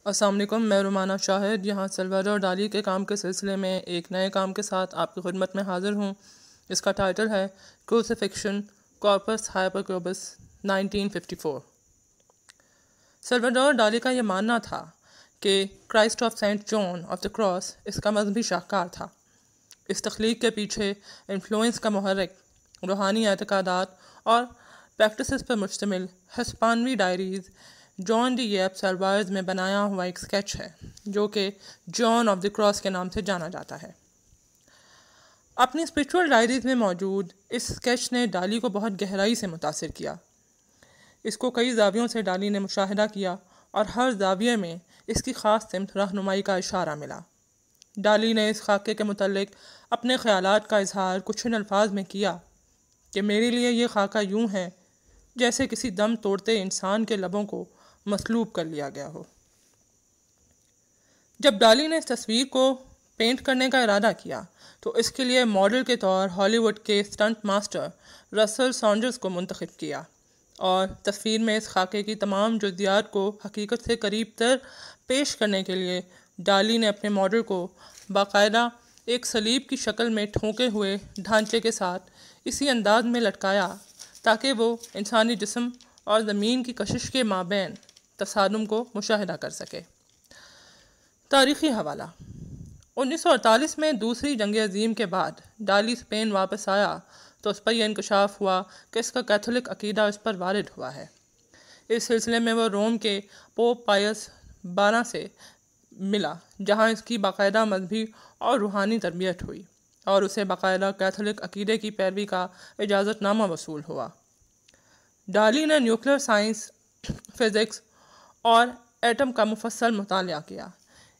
السلام علیکم، میں رومانہ شاہد یہاں سلواڈور ڈالی کے کام کے سلسلے میں ایک نئے کام کے ساتھ آپ کی خدمت میں حاضر ہوں۔ اس کا ٹائٹل ہے کروسیفکشن کارپس ہائپرکوبس 1954۔ سلواڈور ڈالی کا یہ ماننا تھا کہ Christ of Saint John of the Cross اس کا مذہبی شاہکار تھا۔ اس تخلیق کے پیچھے انفلوئنس کا محرک روحانی اعتقادات اور پریکٹسز پر مشتمل ہسپانوی ڈائریز جان ڈی یپ سیلوائرز میں بنایا ہوا ایک سکیچ ہے جو کہ جان آف دی کراس کے نام سے جانا جاتا ہے۔ اپنی اسپرچول ڈائریز میں موجود اس سکیچ نے ڈالی کو بہت گہرائی سے متاثر کیا۔ اس کو کئی زاویوں سے ڈالی نے مشاہدہ کیا اور ہر زاویے میں اس کی خاص سمت رہنمائی کا اشارہ ملا۔ ڈالی نے اس خاکے کے متعلق اپنے خیالات کا اظہار کچھ ان الفاظ میں کیا کہ میرے لیے یہ خاکہ یوں ہے جیسے کسی دم توڑتے انسان کے لبوں کو مسلوب کر لیا گیا ہو۔ جب ڈالی نے اس تصویر کو پینٹ کرنے کا ارادہ کیا تو اس کے لیے ماڈل کے طور ہالی ووڈ کے اسٹنٹ ماسٹر رسل سانڈرز کو منتخب کیا اور تصویر میں اس خاکے کی تمام جزیات کو حقیقت سے قریب تر پیش کرنے کے لیے ڈالی نے اپنے ماڈل کو باقاعدہ ایک صلیب کی شکل میں ٹھونکے ہوئے ڈھانچے کے ساتھ اسی انداز میں لٹکایا تاکہ وہ انسانی جسم اور زمین کی کشش کے مابین تصادم کو مشاہدہ کر سکے۔ تاریخی حوالہ: 1948 میں دوسری جنگ عظیم کے بعد ڈالی اسپین واپس آیا تو اس پر یہ انکشاف ہوا کہ اس کا کیتھولک عقیدہ اس پر وارد ہوا ہے۔ اس سلسلے میں وہ روم کے پوپ پائس 12 سے ملا جہاں اس کی باقاعدہ مذہبی اور روحانی تربیت ہوئی اور اسے باقاعدہ کیتھولک عقیدے کی پیروی کا اجازت نامہ وصول ہوا۔ ڈالی نے نیوکلیئر سائنس، فزکس اور ایٹم کا مفصل مطالعہ کیا۔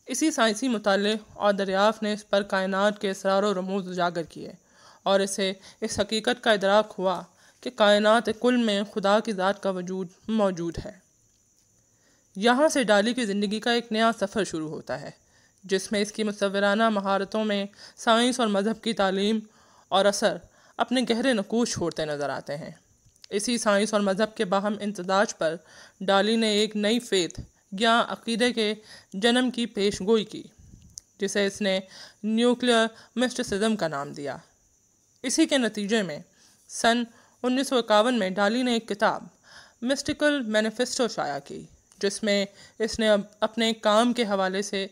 اسی سائنسی مطالعے اور دریافت نے اس پر کائنات کے اسرار و رموز اجاگر کیے اور اسے اس حقیقت کا ادراک ہوا کہ کائنات کل میں خدا کی ذات کا وجود موجود ہے۔ یہاں سے ڈالی کی زندگی کا ایک نیا سفر شروع ہوتا ہے جس میں اس کی مصورانہ مہارتوں میں سائنس اور مذہب کی تعلیم اور اثر اپنے گہرے نقوش چھوڑتے نظر آتے ہیں۔ اسی سائنس اور مذہب کے باہم امتزاج پر ڈالی نے ایک نئی فیتھ یا عقیدے کے جنم کی پیش گوئی کی جسے اس نے نیوکلیئر مسٹسزم کا نام دیا۔ اسی کے نتیجے میں سن 1951 میں ڈالی نے ایک کتاب مسٹیکل مینیفیسٹو شائع کی جس میں اس نے اپنے کام کے حوالے سے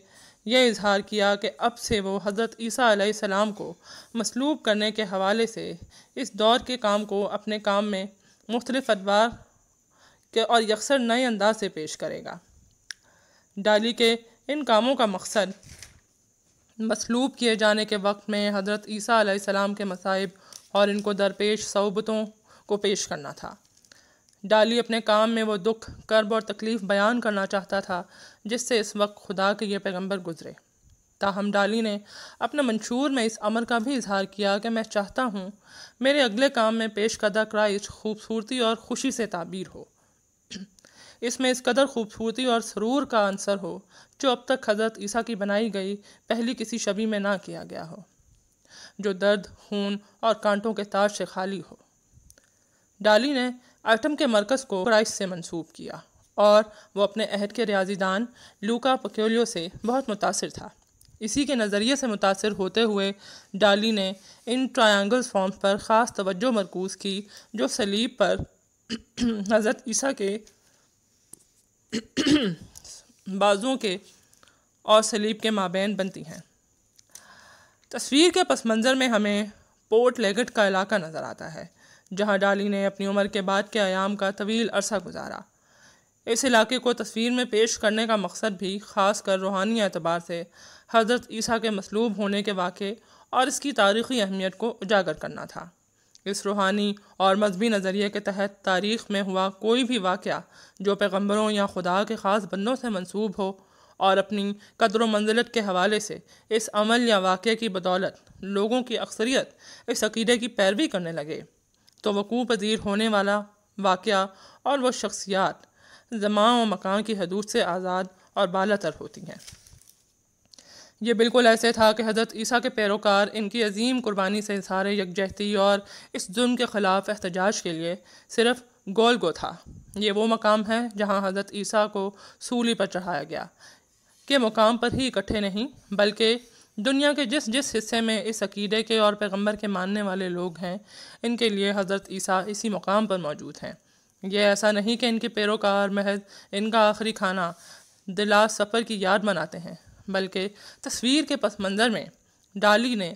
یہ اظہار کیا کہ اب سے وہ حضرت عیسیٰ علیہ السلام کو مصلوب کرنے کے حوالے سے اس دور کے کام کو اپنے کام میں مختلف ادوار کے اور یکسر نئے انداز سے پیش کرے گا۔ ڈالی کے ان کاموں کا مقصد مصلوب کیے جانے کے وقت میں حضرت عیسیٰ علیہ السلام کے مصائب اور ان کو درپیش صعوبتوں کو پیش کرنا تھا۔ ڈالی اپنے کام میں وہ دکھ، کرب اور تکلیف بیان کرنا چاہتا تھا جس سے اس وقت خدا کے یہ پیغمبر گزرے۔ تاہم ڈالی نے اپنے منشور میں اس امر کا بھی اظہار کیا کہ میں چاہتا ہوں میرے اگلے کام میں پیش کردہ کرائسٹ خوبصورتی اور خوشی سے تعبیر ہو۔ اس میں اس قدر خوبصورتی اور سرور کا عنصر ہو جو اب تک حضرت عیسیٰ کی بنائی گئی پہلی کسی شبیہ میں نہ کیا گیا ہو، جو درد، خون اور کانٹوں کے تاج سے خالی ہو۔ ڈالی نے ایٹم کے مرکز کو کرائسٹ سے منسوب کیا اور وہ اپنے عہد کے ریاضی دان لوکا پکیولیو سے بہت متاثر تھا۔ اسی کے نظریے سے متاثر ہوتے ہوئے ڈالی نے ان ٹرائنگل فارمز پر خاص توجہ مرکوز کی جو صلیب پر حضرت عیسیٰ کے بازوؤں کے اور صلیب کے مابین بنتی ہیں۔ تصویر کے پس منظر میں ہمیں پورٹ لیگٹ کا علاقہ نظر آتا ہے جہاں ڈالی نے اپنی عمر کے بعد کے ایام کا طویل عرصہ گزارا۔ اس علاقے کو تصویر میں پیش کرنے کا مقصد بھی خاص کر روحانی اعتبار سے حضرت عیسیٰ کے مصلوب ہونے کے واقعے اور اس کی تاریخی اہمیت کو اجاگر کرنا تھا۔ اس روحانی اور مذہبی نظریے کے تحت تاریخ میں ہوا کوئی بھی واقعہ جو پیغمبروں یا خدا کے خاص بندوں سے منسوب ہو اور اپنی قدر و منزلت کے حوالے سے اس عمل یا واقعے کی بدولت لوگوں کی اکثریت اس عقیدے کی پیروی کرنے لگے تو وقوع پذیر ہونے والا واقعہ اور وہ شخصیات زمان و مکان کی حدود سے آزاد اور بالا تر ہوتی ہیں۔ یہ بالکل ایسے تھا کہ حضرت عیسیٰ کے پیروکار ان کی عظیم قربانی سے اظہار یکجہتی اور اس ظلم کے خلاف احتجاج کے لیے صرف گولگوتھا یہ وہ مقام ہے جہاں حضرت عیسیٰ کو سولی پر چڑھایا گیا۔ کے مقام پر ہی اکٹھے نہیں بلکہ دنیا کے جس جس حصے میں اس عقیدے کے اور پیغمبر کے ماننے والے لوگ ہیں ان کے لیے حضرت عیسیٰ اسی مقام پر موجود ہیں۔ یہ ایسا نہیں کہ ان کے پیروکار محض ان کا آخری کھانا دلاس سفر کی یاد مناتے ہیں، بلکہ تصویر کے پس منظر میں ڈالی نے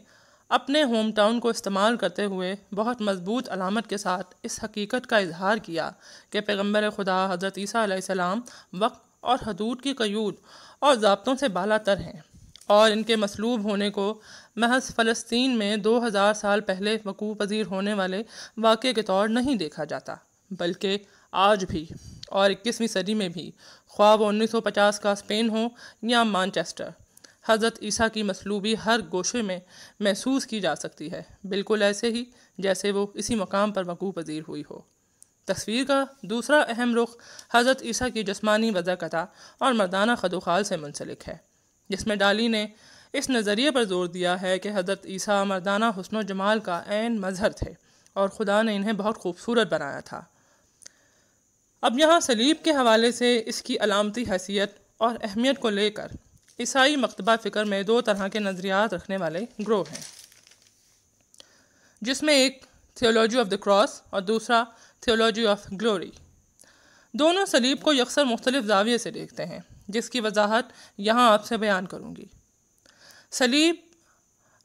اپنے ہوم ٹاؤن کو استعمال کرتے ہوئے بہت مضبوط علامت کے ساتھ اس حقیقت کا اظہار کیا کہ پیغمبر خدا حضرت عیسیٰ علیہ السلام وقت اور حدود کی قیود اور ضابطوں سے بالا تر ہیں، اور ان کے مصلوب ہونے کو محض فلسطین میں 2000 سال پہلے وقوع پذیر ہونے والے واقعے کے طور نہیں دیکھا جاتا، بلکہ آج بھی اور 21ویں صدی میں بھی، خواہ وہ 1950 کا اسپین ہو یا مانچسٹر، حضرت عیسیٰ کی مصلوبی ہر گوشے میں محسوس کی جا سکتی ہے، بالکل ایسے ہی جیسے وہ اسی مقام پر وقوع پذیر ہوئی ہو۔ تصویر کا دوسرا اہم رخ حضرت عیسیٰ کی جسمانی وضاقتہ اور مردانہ خدوخال سے منسلک ہے، جس میں ڈالی نے اس نظریے پر زور دیا ہے کہ حضرت عیسیٰ مردانہ حسن و جمال کا عین مظہر تھے اور خدا نے انہیں بہت خوبصورت بنایا تھا۔ اب یہاں صلیب کے حوالے سے اس کی علامتی حیثیت اور اہمیت کو لے کر عیسائی مکتبہ فکر میں دو طرح کے نظریات رکھنے والے گروہ ہیں، جس میں ایک تھیولوجی آف دا کراس اور دوسرا تھیولوجی آف گلوری۔ دونوں صلیب کو یکسر مختلف زاویے سے دیکھتے ہیں، جس کی وضاحت یہاں آپ سے بیان کروں گی۔ صلیب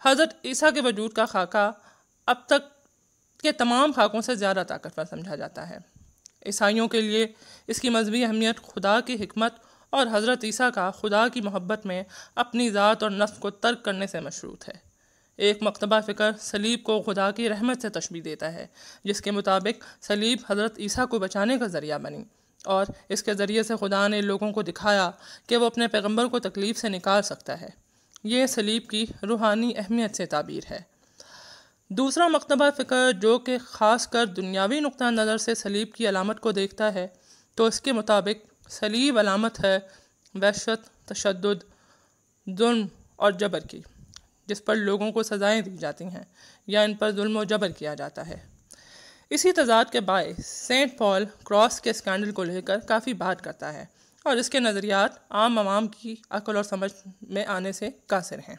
حضرت عیسیٰ کے وجود کا خاکہ اب تک کے تمام خاکوں سے زیادہ طاقتور سمجھا جاتا ہے۔ عیسائیوں کے لیے اس کی مذہبی اہمیت خدا کی حکمت اور حضرت عیسیٰ کا خدا کی محبت میں اپنی ذات اور نفس کو ترک کرنے سے مشروط ہے۔ ایک مکتبہ فکر صلیب کو خدا کی رحمت سے تشبیہ دیتا ہے، جس کے مطابق صلیب حضرت عیسیٰ کو بچانے کا ذریعہ بنی، اور اس کے ذریعے سے خدا نے لوگوں کو دکھایا کہ وہ اپنے پیغمبر کو تکلیف سے نکال سکتا ہے۔ یہ صلیب کی روحانی اہمیت سے تعبیر ہے۔ دوسرا مکتبہ فکر جو کہ خاص کر دنیاوی نقطہ نظر سے صلیب کی علامت کو دیکھتا ہے، تو اس کے مطابق صلیب علامت ہے وحشت، تشدد، ظلم اور جبر کی، جس پر لوگوں کو سزائیں دی جاتی ہیں یا ان پر ظلم و جبر کیا جاتا ہے۔ اسی تضاد کے باعث سینٹ پال کراس کے اسکینڈل کو لے کر کافی بات کرتا ہے، اور اس کے نظریات عام عوام کی عقل اور سمجھ میں آنے سے قاصر ہیں۔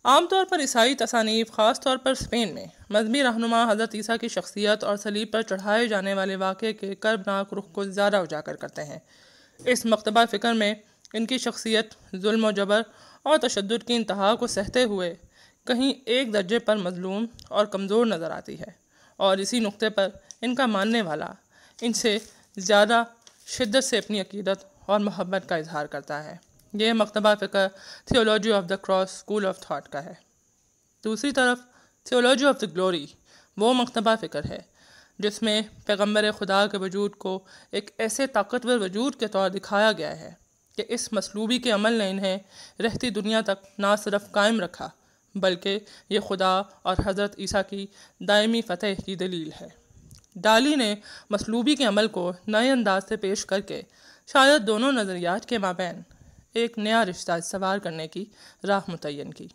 عام طور پر عیسائی تصانیف، خاص طور پر اسپین میں، مذہبی رہنما حضرت عیسیٰ کی شخصیت اور صلیب پر چڑھائے جانے والے واقعے کے کربناک رخ کو زیادہ اجاگر کرتے ہیں۔ اس مکتبہ فکر میں ان کی شخصیت ظلم و جبر اور تشدد کی انتہا کو سہتے ہوئے کہیں ایک درجے پر مظلوم اور کمزور نظر آتی ہے، اور اسی نقطے پر ان کا ماننے والا ان سے زیادہ شدت سے اپنی عقیدت اور محبت کا اظہار کرتا ہے۔ یہ مکتبہ فکر theology of the cross school of thought کا ہے۔ دوسری طرف تھیولوجی آف دا گلوری وہ مکتبہ فکر ہے جس میں پیغمبر خدا کے وجود کو ایک ایسے طاقتور وجود کے طور دکھایا گیا ہے کہ اس مصلوبی کے عمل نے انہیں رہتی دنیا تک نہ صرف قائم رکھا، بلکہ یہ خدا اور حضرت عیسیٰ کی دائمی فتح کی دلیل ہے۔ ڈالی نے مصلوبی کے عمل کو نئے انداز سے پیش کر کے شاید دونوں نظریات کے مابین ایک نیا رشتہ استوار کرنے کی راہ متعین کی۔